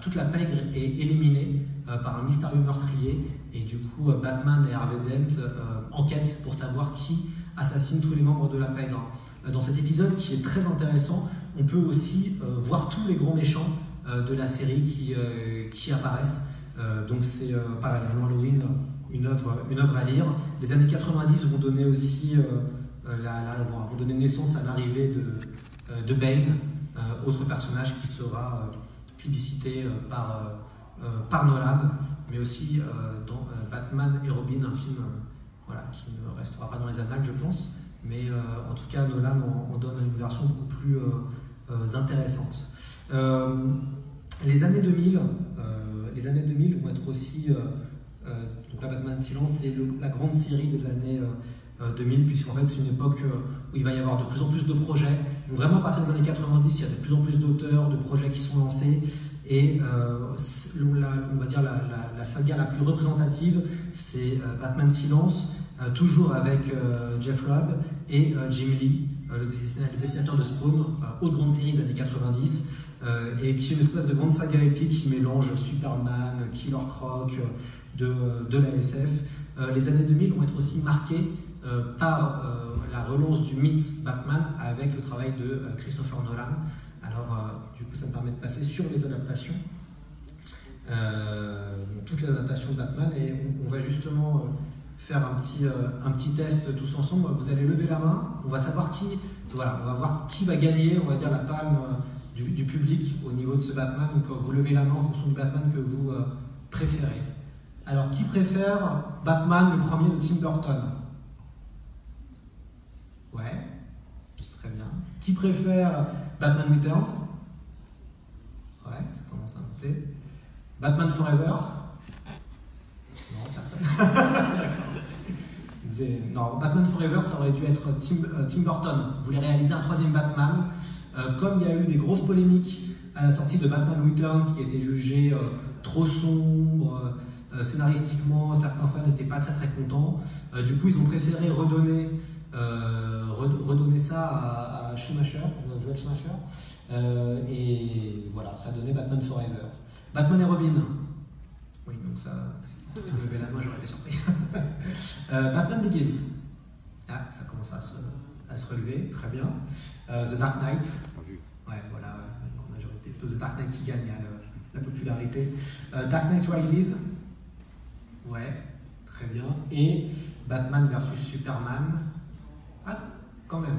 toute la pègre est éliminée par un mystérieux meurtrier, et du coup Batman et Harvey Dent enquêtent pour savoir qui assassine tous les membres de la pègre. Dans cet épisode qui est très intéressant, on peut aussi voir tous les grands méchants de la série qui apparaissent. Donc c'est pareil, un Halloween, une œuvre à lire. Les années 90 vont donner aussi vont donner naissance à l'arrivée de Bane, autre personnage qui sera publicité par Nolan, mais aussi dans Batman et Robin, un film qui ne restera pas dans les annales, je pense, mais en tout cas Nolan en donne une version beaucoup plus intéressante. Les années 2000 vont être aussi donc la Batman Silence, c'est la grande série des années 2000, puisqu'en fait c'est une époque où il va y avoir de plus en plus de projets. Donc vraiment à partir des années 90, il y a de plus en plus d'auteurs, de projets qui sont lancés, et on va dire la saga la plus représentative, c'est Batman Silence, toujours avec Jeff Loeb et Jim Lee, le dessinateur de Spawn, autre grande série des années 90, et qui est une espèce de grande saga épique qui mélange Superman, Killer Croc, de la SF. Les années 2000 vont être aussi marquées par la relance du mythe Batman avec le travail de Christopher Nolan. Alors, du coup, ça me permet de passer sur les adaptations, toutes les adaptations de Batman, et on va justement faire un petit test tous ensemble. Vous allez lever la main, on va savoir on va voir qui va gagner, on va dire, la palme du public au niveau de ce Batman. Donc, vous levez la main en fonction du Batman que vous préférez. Alors, qui préfère Batman, le premier de Tim Burton? Ouais, très bien. Qui préfère Batman Returns? Ouais, ça commence à monter. Batman Forever? Non, personne. Non, Batman Forever, ça aurait dû être Tim Burton. Vous voulez réaliser un troisième Batman. Comme il y a eu des grosses polémiques à la sortie de Batman Returns, qui a été jugé trop sombre, scénaristiquement, certains fans n'étaient pas très contents. Du coup, ils ont préféré redonner ça à Schumacher, Joel Schumacher, et voilà, ça a donné Batman Forever. Batman et Robin. Oui, donc ça, si tu levais la main, j'aurais été surpris. Batman Begins. Ah, ça commence à se relever, très bien. The Dark Knight. Ouais, voilà, en majorité, plutôt The Dark Knight qui gagne la popularité. Dark Knight Rises. Ouais, très bien. Et Batman versus Superman. Ah, quand même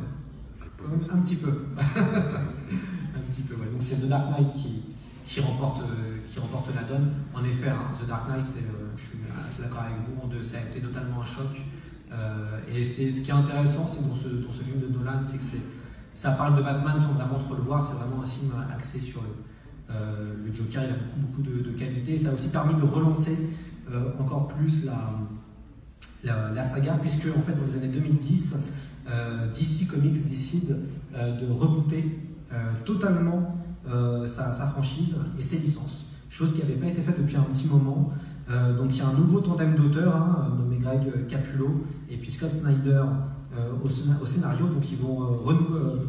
un petit peu. Un petit peu, ouais. Donc c'est The Dark Knight qui remporte la donne. En effet, The Dark Knight, je suis assez d'accord avec vous, ça a été totalement un choc. Et ce qui est intéressant, c'est dans ce film de Nolan, c'est que ça parle de Batman sans vraiment trop le voir. C'est vraiment un film axé sur le Joker. Il a beaucoup de qualités. Ça a aussi permis de relancer encore plus la saga, puisque en fait dans les années 2010, DC Comics décide de rebooter totalement sa franchise et ses licences, chose qui n'avait pas été faite depuis un petit moment. Donc il y a un nouveau tandem d'auteurs nommé Greg Capullo et puis Scott Snyder au scénario. Donc ils vont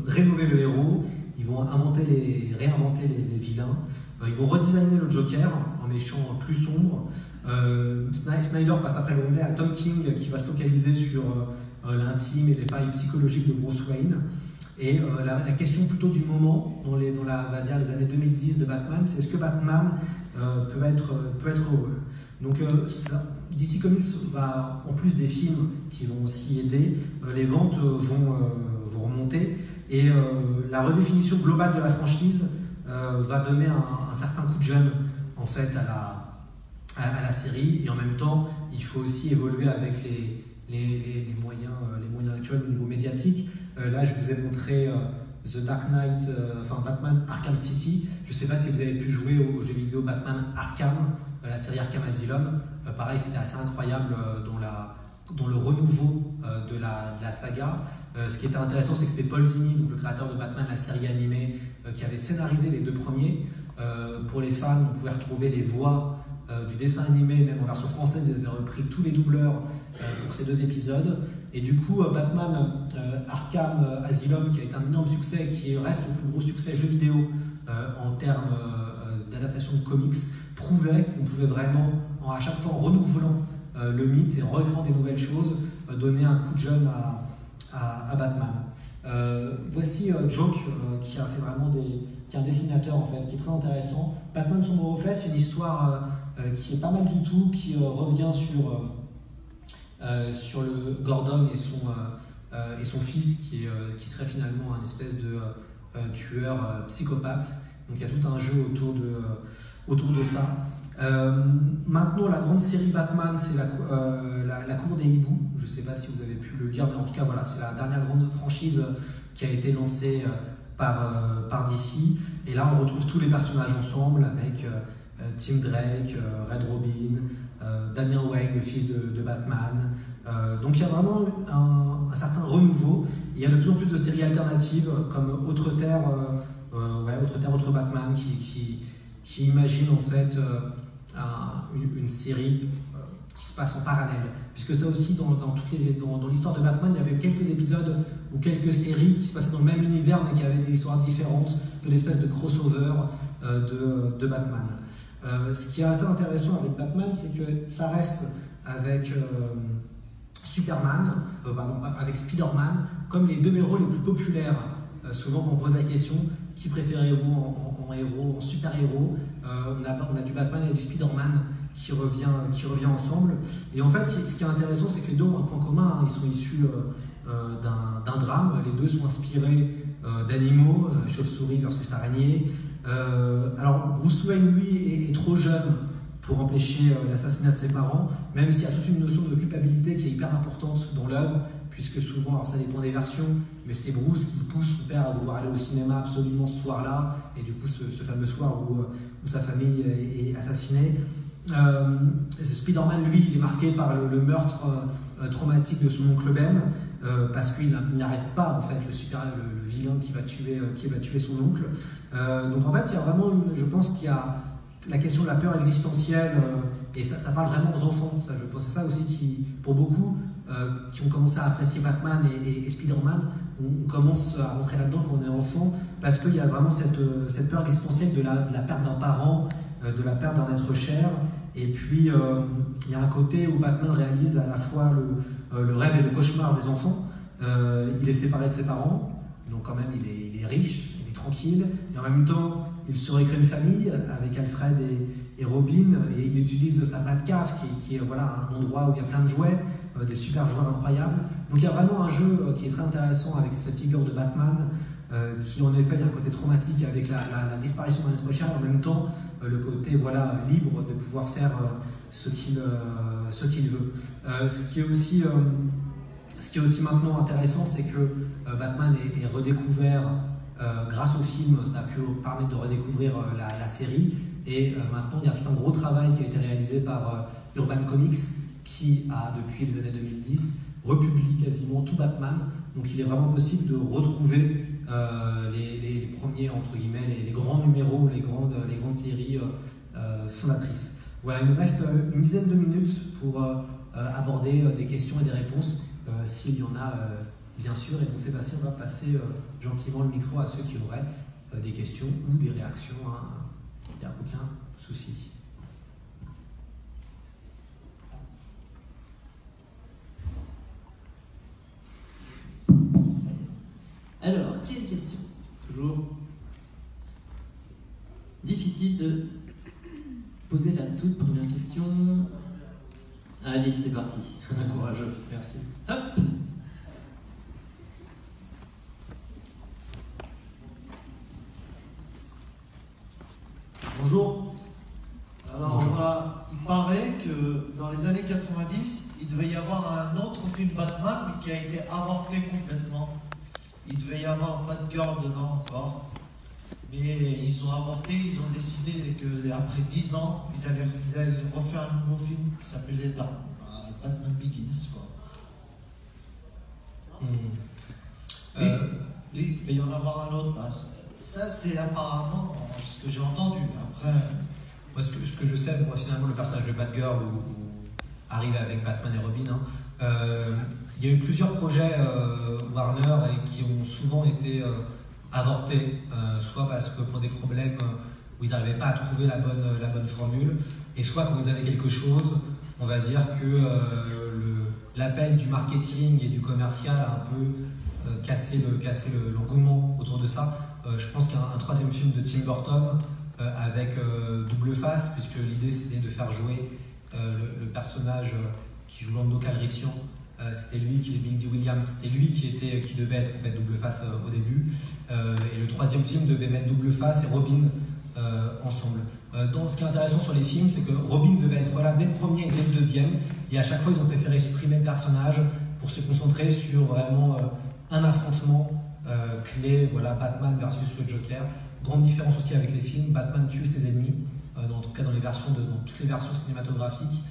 rénover le héros, ils vont réinventer les vilains, ils vont redesigner le Joker en méchant plus sombre. Snyder passe après le relais à Tom King, qui va se focaliser sur l'intime et les failles psychologiques de Bruce Wayne. Et la question plutôt du moment, on va dire les années 2010 de Batman, c'est est-ce que Batman peut être heureux. Donc DC Comics va, en plus des films qui vont aussi aider, les ventes vont remonter, et la redéfinition globale de la franchise va donner un certain coup de jeune en fait à la série, et en même temps il faut aussi évoluer avec les moyens actuels au niveau médiatique. Là, je vous ai montré The Dark Knight, Batman Arkham City. Je ne sais pas si vous avez pu jouer au jeu vidéo Batman Arkham, la série Arkham Asylum. Pareil, c'était assez incroyable dans le renouveau de la saga. Ce qui était intéressant, c'est que c'était Paul Dini, donc le créateur de Batman, la série animée, qui avait scénarisé les 2 premiers. Pour les fans, on pouvait retrouver les voix du dessin animé, même en version française, ils avaient repris tous les doubleurs pour ces 2 épisodes. Et du coup, Batman Arkham Asylum, qui a été un énorme succès, qui reste le plus gros succès jeu vidéo en termes d'adaptation de comics, prouvait qu'on pouvait vraiment, à chaque fois en renouvelant le mythe et en recréant des nouvelles choses, donner un coup de jeune à Batman. Voici Joke, qui a fait vraiment qui est un dessinateur en fait, qui est très intéressant. Batman Sombre Reflet, c'est une histoire qui est pas mal du tout, qui revient sur le Gordon et son fils, qui serait finalement un espèce de tueur psychopathe. Donc il y a tout un jeu autour de ça. Maintenant, la grande série Batman, c'est la Cour des Hiboux. Je ne sais pas si vous avez pu le lire, mais en tout cas, voilà, c'est la dernière grande franchise qui a été lancée par DC. Et là, on retrouve tous les personnages ensemble avec Tim Drake, Red Robin, Damian Wayne, le fils de Batman. Donc il y a vraiment un certain renouveau. Il y a de plus en plus de séries alternatives comme Autre Terre, Autre Batman, qui imagine en fait une série qui se passe en parallèle. Puisque ça aussi, dans l'histoire de Batman, il y avait quelques épisodes ou quelques séries qui se passaient dans le même univers, mais qui avaient des histoires différentes, de l'espèce de crossover de Batman. Ce qui est assez intéressant avec Batman, c'est que ça reste avec avec Spider-Man, comme les 2 héros les plus populaires. Souvent, quand on pose la question, qui préférez-vous en super-héros, on a du Batman et du Spider-Man qui revient ensemble. Et en fait, ce qui est intéressant, c'est que les 2 ont un point commun, ils sont issus d'un drame, les 2 sont inspirés d'animaux, chauve-souris versus araignée. Alors, Bruce Wayne, lui, est trop jeune pour empêcher l'assassinat de ses parents, même s'il y a toute une notion de culpabilité qui est hyper importante dans l'œuvre, puisque souvent, alors ça dépend des versions, mais c'est Bruce qui pousse son père à vouloir aller au cinéma absolument ce soir-là, et du coup ce fameux soir où sa famille est assassinée. Spider-Man, lui, il est marqué par le meurtre traumatique de son oncle Ben, parce qu'il n'arrête pas en fait le vilain qui va tuer son oncle. Donc en fait, il y a vraiment je pense qu'il y a la question de la peur existentielle, et ça parle vraiment aux enfants. Ça, je pense, c'est ça aussi qui, pour beaucoup qui ont commencé à apprécier Batman et Spider-Man, on commence à rentrer là-dedans quand on est enfant, parce qu'il y a vraiment cette peur existentielle de la perte d'un parent, de la perte d'un être cher. Et puis il y a un côté où Batman réalise à la fois le rêve et le cauchemar des enfants. Il est séparé de ses parents, donc quand même il est riche, il est tranquille, et en même temps il se recrée une famille avec Alfred et Robin, et il utilise sa Batcave qui est voilà, un endroit où il y a plein de jouets, des super jouets incroyables. Donc il y a vraiment un jeu qui est très intéressant avec cette figure de Batman, qui en effet, il y a un côté traumatique avec la disparition d'un être cher, et en même temps le côté voilà, libre de pouvoir faire ce qu'il veut. Ce qui est aussi maintenant intéressant, c'est que Batman est redécouvert grâce au film. Ça a pu permettre de redécouvrir la série, et maintenant il y a tout un gros travail qui a été réalisé par Urban Comics, qui a depuis les années 2010 republie quasiment tout Batman. Donc il est vraiment possible de retrouver les premiers, entre guillemets, les grands numéros, les grandes séries fondatrices. Voilà, il nous reste une dizaine de minutes pour aborder des questions et des réponses, s'il y en a, bien sûr. Et donc Sébastien va passer gentiment le micro à ceux qui auraient des questions ou des réactions. Il n'y a aucun souci. Alors, qui a une question? Toujours difficile de poser la toute première question. Allez, c'est parti. Courageux, merci. Hop. Bonjour. Alors voilà, il paraît que dans les années 90, devait y avoir un autre film Batman, mais qui a été avorté complètement. Il devait y avoir Batgirl dedans encore. Mais ils ont avorté, ils ont décidé qu'après 10 ans, ils allaient refaire un nouveau film qui s'appelait Batman Begins. Quoi. Il va y en avoir un autre là. Ça, c'est apparemment ce que j'ai entendu. Après, moi, ce que je sais, moi, finalement, le personnage de Batgirl arrive avec Batman et Robin. Il y a eu plusieurs projets Warner qui ont souvent été avortés, soit parce que pour des problèmes où ils n'arrivaient pas à trouver la bonne formule, et soit quand vous avez quelque chose, on va dire que l'appel du marketing et du commercial a un peu cassé l'engouement autour de ça. Je pense qu'il y a un troisième film de Tim Burton avec double face, puisque l'idée c'était de faire jouer le personnage qui joue Lando Calrissian. C'était lui qui est Billy Dee Williams, c'était lui qui devait être en fait double face au début. Et le troisième film devait mettre double face et Robin ensemble. Donc, ce qui est intéressant sur les films, c'est que Robin devait être là dès le premier et dès le deuxième, et à chaque fois ils ont préféré supprimer le personnage pour se concentrer sur vraiment un affrontement clé, voilà, Batman versus le Joker. Grande différence aussi avec les films, Batman tue ses ennemis, en tout cas dans toutes les versions cinématographiques,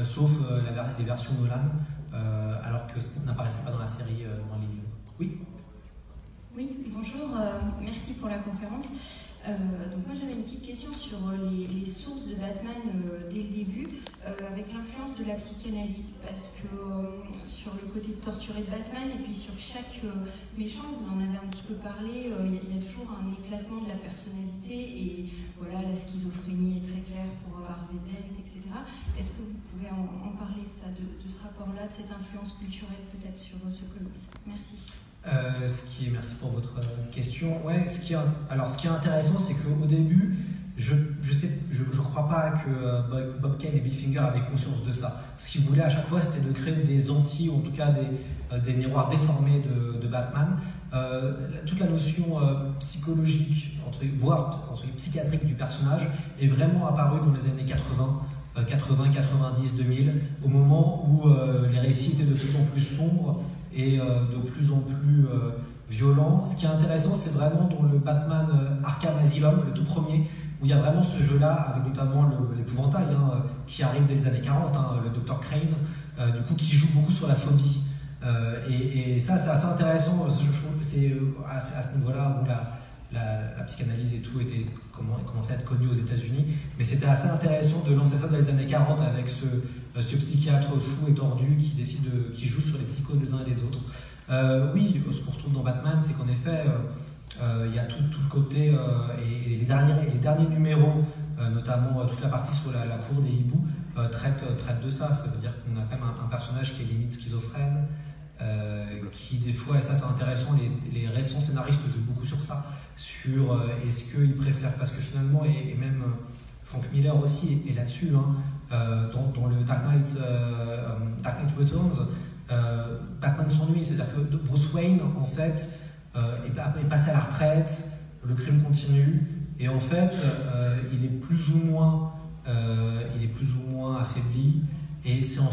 sauf les versions Nolan, alors que ça n'apparaissait pas dans la série, dans les livres. Oui. Oui, bonjour, merci pour la conférence. Donc moi j'avais une petite question sur les sources de Batman dès le début, avec l'influence de la psychanalyse, parce que sur le côté torturé de Batman et puis sur chaque méchant, vous en avez un petit peu parlé, il y a toujours un éclatement de la personnalité et voilà, la schizophrénie est très claire pour Harvey Dent, etc. Est-ce que vous pouvez en parler de ça, de ce rapport-là, de cette influence culturelle peut-être sur ce comics? Merci. Merci pour votre question. Ouais, ce qui est intéressant, c'est qu'au début, je crois pas que Bob Kane et Bill Finger avaient conscience de ça. Ce qu'ils voulaient à chaque fois, c'était de créer des ou en tout cas des miroirs déformés de Batman. Toute la notion psychologique, voire psychiatrique du personnage, est vraiment apparue dans les années 80, 90, 2000, au moment où les récits étaient de plus en plus sombres et de plus en plus violent. Ce qui est intéressant, c'est vraiment dans le Batman Arkham Asylum, le tout premier, où il y a vraiment ce jeu-là, avec notamment l'épouvantail qui arrive dès les années 40, le Dr. Crane, du coup, qui joue beaucoup sur la phobie. Et ça, c'est assez intéressant. C'est à ce niveau-là où la psychanalyse et tout commençait à être connue aux États-Unis, mais c'était assez intéressant de lancer ça dans les années 40 avec ce psychiatre fou et tordu qui joue sur les psychoses des uns et des autres. Oui, ce qu'on retrouve dans Batman, c'est qu'en effet, il y a tout le côté, et les derniers numéros, notamment toute la partie sur la cour des hiboux, traite de ça. Ça veut dire qu'on a quand même un personnage qui est limite schizophrène, qui des fois, et ça c'est intéressant, les récents scénaristes jouent beaucoup sur ça, sur est-ce qu'ils préfèrent, parce que finalement, et même Frank Miller aussi est là-dessus, dans le Dark Knight Returns, Batman s'ennuie, c'est-à-dire que Bruce Wayne, en fait, est passé à la retraite, le crime continue, et en fait, il est plus ou moins affaibli, et c'est en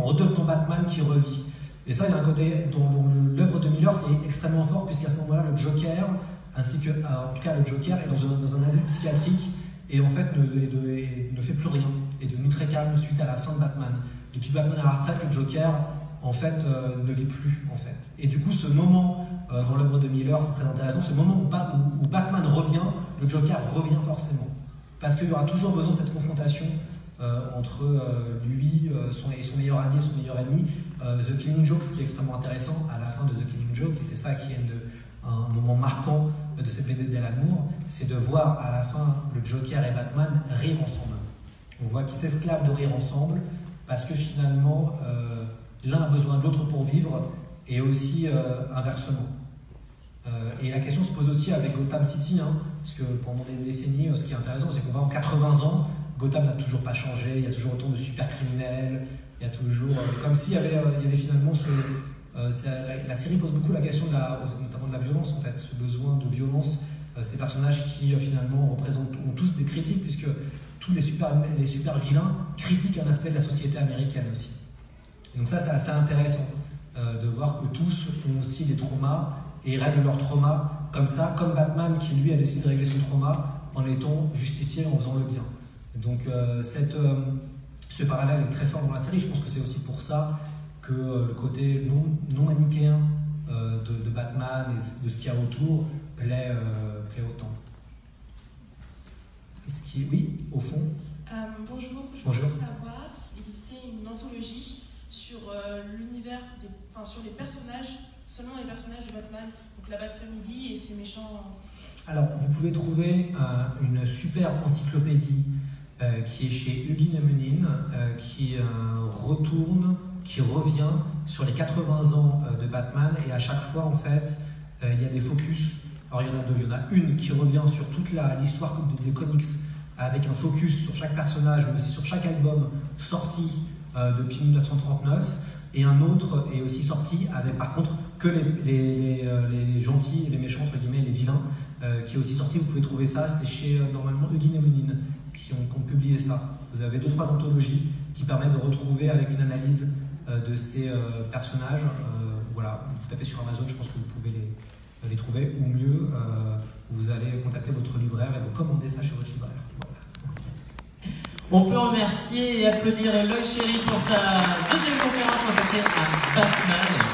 redevenant Batman qu'il revit. Et ça, il y a un côté dont l'œuvre de Miller, c'est extrêmement fort, puisqu'à ce moment-là, le Joker, ainsi que, en tout cas, le Joker est dans un asile psychiatrique et en fait ne fait plus rien, est devenu très calme suite à la fin de Batman. Depuis Batman à la retraite, le Joker, en fait, ne vit plus, en fait. Et du coup, ce moment dans l'œuvre de Miller, c'est très intéressant, ce moment où Batman revient, le Joker revient forcément. Parce qu'il y aura toujours besoin de cette confrontation entre lui et son meilleur ami et son meilleur ennemi. The Killing Joke, ce qui est extrêmement intéressant à la fin de The Killing Joke, et c'est ça qui est un moment marquant de cette BD d'Alan Moore, c'est de voir à la fin le Joker et Batman rire ensemble. On voit qu'ils s'esclavent de rire ensemble parce que finalement l'un a besoin de l'autre pour vivre et aussi inversement. Et la question se pose aussi avec Gotham City, parce que pendant des décennies, ce qui est intéressant, c'est qu'on voit en 80 ans, Gotham n'a toujours pas changé, il y a toujours autant de super criminels, il y a toujours, comme s'il y avait finalement la série pose beaucoup la question notamment de la violence en fait, ce besoin de violence, ces personnages qui finalement ont tous des critiques, puisque tous les super vilains critiquent un aspect de la société américaine aussi. Et donc ça, c'est assez intéressant de voir que tous ont aussi des traumas et règlent leurs traumas comme ça, comme Batman qui lui a décidé de régler son trauma en étant justicier, en faisant le bien. Donc ce parallèle est très fort dans la série. Je pense que c'est aussi pour ça que le côté non manichéen de Batman et de ce qu'il y a autour plaît autant. Oui, au fond. Bonjour, je Bonjour. voudrais savoir s'il existait une anthologie sur l'univers, sur les personnages, seulement les personnages de Batman, donc la Bat Family et ses méchants. Alors, vous pouvez trouver une super encyclopédie qui est chez Hugin et Menin, qui revient sur les 80 ans de Batman, et à chaque fois, en fait, il y a des focus. Alors, il y en a deux. Il y en a une qui revient sur toute l'histoire des comics, avec un focus sur chaque personnage, mais aussi sur chaque album sorti depuis 1939, et un autre est aussi sorti avec, par contre, que les gentils, les méchants, entre guillemets, les vilains, qui est aussi sorti. Vous pouvez trouver ça, c'est chez, normalement, Hugin et Menin, qui ont publié ça. Vous avez 2-3 anthologies qui permettent de retrouver avec une analyse de ces personnages. Voilà, vous tapez sur Amazon, je pense que vous pouvez les trouver, ou mieux, vous allez contacter votre libraire et vous commandez ça chez votre libraire. Voilà. On peut remercier et applaudir Eloy Chéri pour sa deuxième conférence consacrée à Batman.